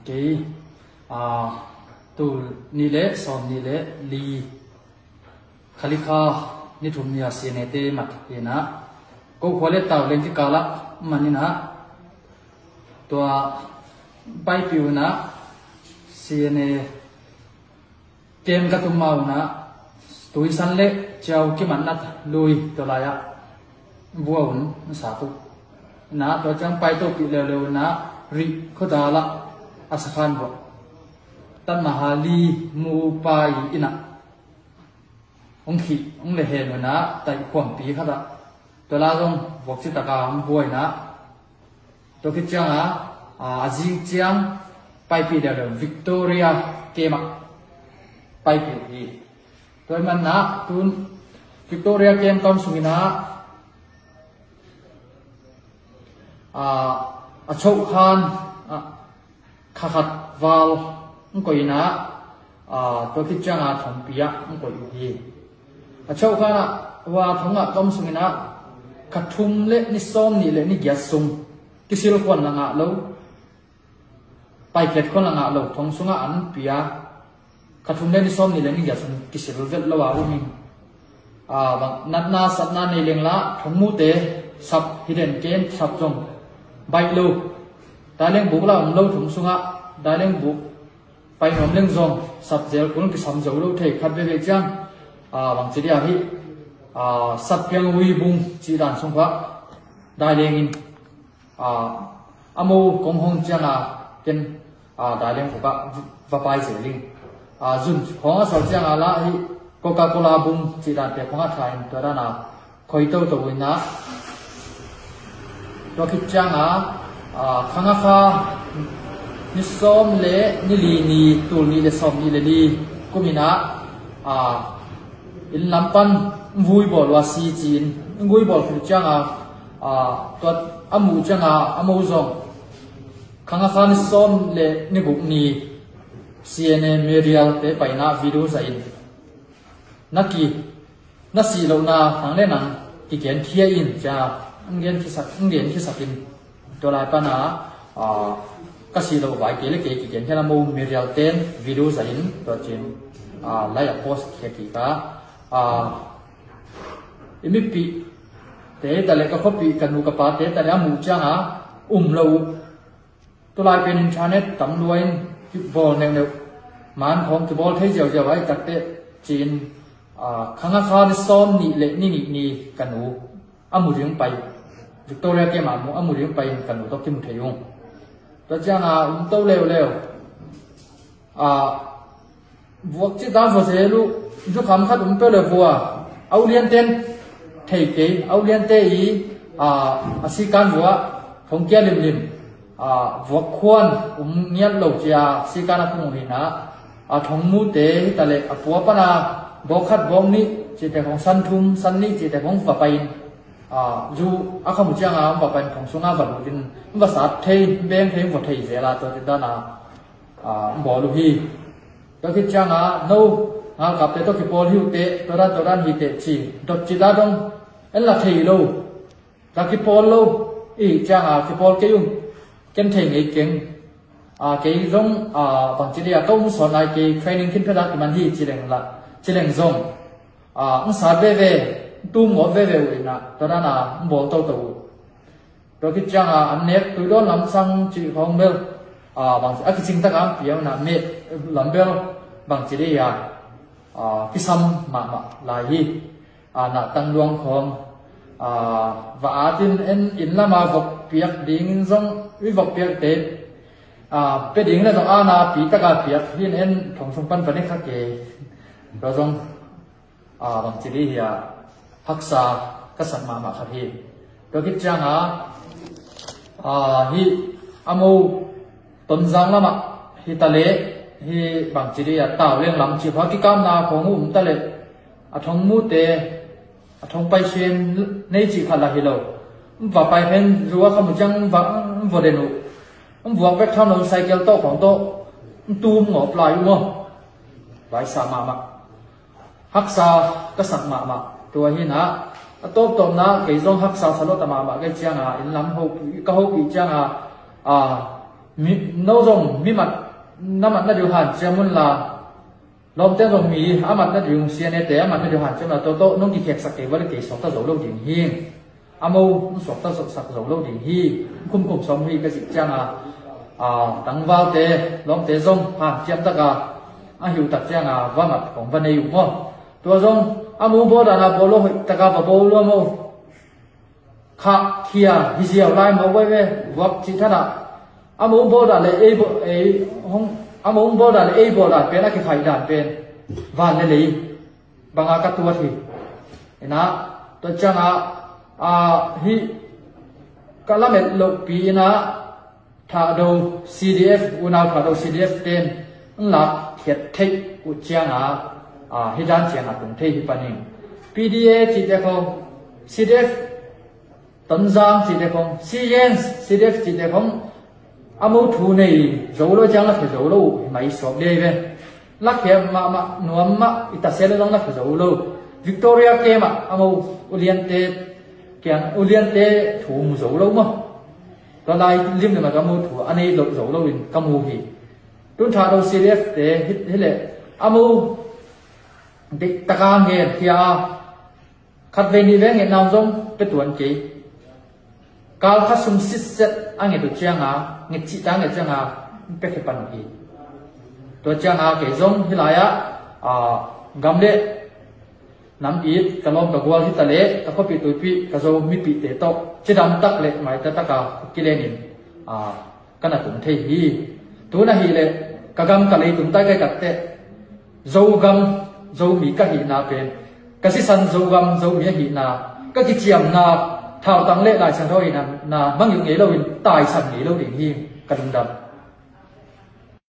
cái tu ni lệ som ni lệ li khalika ni thum nia sinete mat ina ko khole taw len ki kala manina to pai piu na sine kem ka tum mau na tui san le chau ki man nat lui to la ya buaun sa tu na to chang pai to pi le le na ri ko da la asakhan bo tan mahali mu pai ina ông le he no na tai khom pi kha da to la jong bok chi ta ka am buai na to ki chang a ji chiang pai pi da Victoria kema pai pi hi to man na tun Victoria kem tom sumina a chou khan kha khat wal ko ina to ki chang a thom pia ko hi a chou khan wa thonga tom sumina kathum le ni som ni le ni gyat sum kisil kon la nga lo pai khet kon la nga lo thong sunga an pia kathum le ni som ni le ni gyat sum kisil vel lo wa umi nat na sat na nei leng la thong mu te sap hidden ken sap jong bai lo ta leng bu la lo thong sunga da leng bu pai nom leng zong sap zel kun ki sam zo lo thei khat ve ve chang bang chi dia hi sap piang wi bung chi dan sung kha da leng in amo kong hong changa ken da leng ko ba va pai se ling jun khong sa changa la hi Coca Cola bung chi dan pe khong a thain to ra na khoi to to wina to ki changa khanga kha ni som le ni li ni tul ni le som ni le ni kumina in lampan vui bol wa si chin vui bol khu changa to amu changa amu zong khanga kha ni som le ni guk ni CNN Marial te paina video sa in naki nasi lo na hang le nang ki ken thia in cha ngien ki sakin to lai pa na kasi lo vai ke le ke ki ken thela mo Marial ten video sa in to chin lai a post ke ki ka imipi te dale ka khopi kanu ka pa te dale amu changa lo to lai pen internet tam luain ki bol neu man khom ki bol thei jaw jaw ai tak te chin khanga kha ni som ni le ni kanu amu ring pai Victoria ke ma mu amu ring pai kanu to kim theyung to changa to leo vuak chi da vo se lu ju kham khat pe le vua aulian ten thei ke aulian te i asikan vua thong kia lim vuak khuan niat lo chia sikana pu ni na thong mu te ta le apua pa na bo khat bom ni chi te khong san thum san ni chi te khong va pain ju akhamu changa va pain thong sunga va lu din va sa thei beng thei vo thei zela to da na bo lu hi to ki changa no kap te to ki pol hiu te to ran hi te chi dot chi da dong en la thei lo ta ki pol lo i changa ki pol ke yung ken thei ngei keng ke rong bang chi dia to mu so nai ke training kin pheda ki man hi chi leng zong ang sa ve tu mo ve wi na to na bo to to ki changa an nek tu don lam sang chi hong bel bang a ki ching ta ka piao na me lam bel bang chi dia ki sam ma la hi na tang luang khom và tin en in lama vok piak ding zong wi vok piak te pe ding la zong ana pi ta ka piak hin en thong sung pan van kha ke ro zong bang chi hi haksa ka sat ma kha hi to ki changa hi amo ton jang lama hi ta le hi bang chi ya taw leng lam chi pha ki kam na khong ta le thong mu te thong pai chen nei chi khala hi lo va pai pen ruwa kham jang va vo de nu vuak bek thon no cycle to khong to tu ngop lai mo vai sa ma haksa ka sak ma to hi na top na ke zong haksa salo ta ma ke changa in lam ho ka ho pi changa nâu rồng mi mặt năm mặt nó điều hàn xem muốn là lom tên rồng mi mặt nó điều xiên té mặt nó điều hàn xem là tô nông kỳ khẹt sặc cái vấn đề sọc ta dấu lâu đỉnh hiên amâu sọc ta sặc dấu lâu đỉnh hi cùng sống hi cái gì chăng tăng vào té lom té rồng hàn xem ta cả hiểu tập chăng và mặtของvấn đềอยู่มั้งตัวรองamâu bố đã là bố lô ta cả và bố lô mô khá kia hi diệu lai mà quay về vật chỉ thật à amung bố đã lấy không amung bố đã lấy bố đã bên cái khai đàn bên và lấy bằng cái tua thì na tôi chẳng hi cái làm lộc pi na thà đầu CDF unau thà đầu CDF tên là thiệt thích của chẳng hi đàn chẳng cũng thấy hi panin PDA chỉ để không CDF tấn giang chỉ để không CDF chỉ để không amâu thu này dấu lo chẳng là phải dấu lâu máy sọp đây về lắc hiệp mà nuông mà ít xe nó là phải dấu lâu Victoria kia mà amâu Uliante thu một dấu lâu mà còn lại lim mà amâu thu anh ấy dấu lâu in cam hồ gì tuân thà đâu CDF để hết lệ amâu để ta nghe thì khát về đi về nghe nào giống cái tuần chỉ kalau khasum sisset angin tu cianga ngit cita ngit cianga peke panuhi tu cianga ke zong hilaya gamle nam it kalom ka gwal hitale ka kopi tu pi ka zo mi pi te to chidam tak le mai ta ka kilenin kana tum the hi tu na hi le ka gam ka le tum ta kai katte zo gam zo mi ka hi na pen ka si san zo gam zo mi hi na ka ki chiam na thảo tăng lệ lại sang thôi là mang những nghề lâu tài sản nghề lâu đỉnh hi cần đầm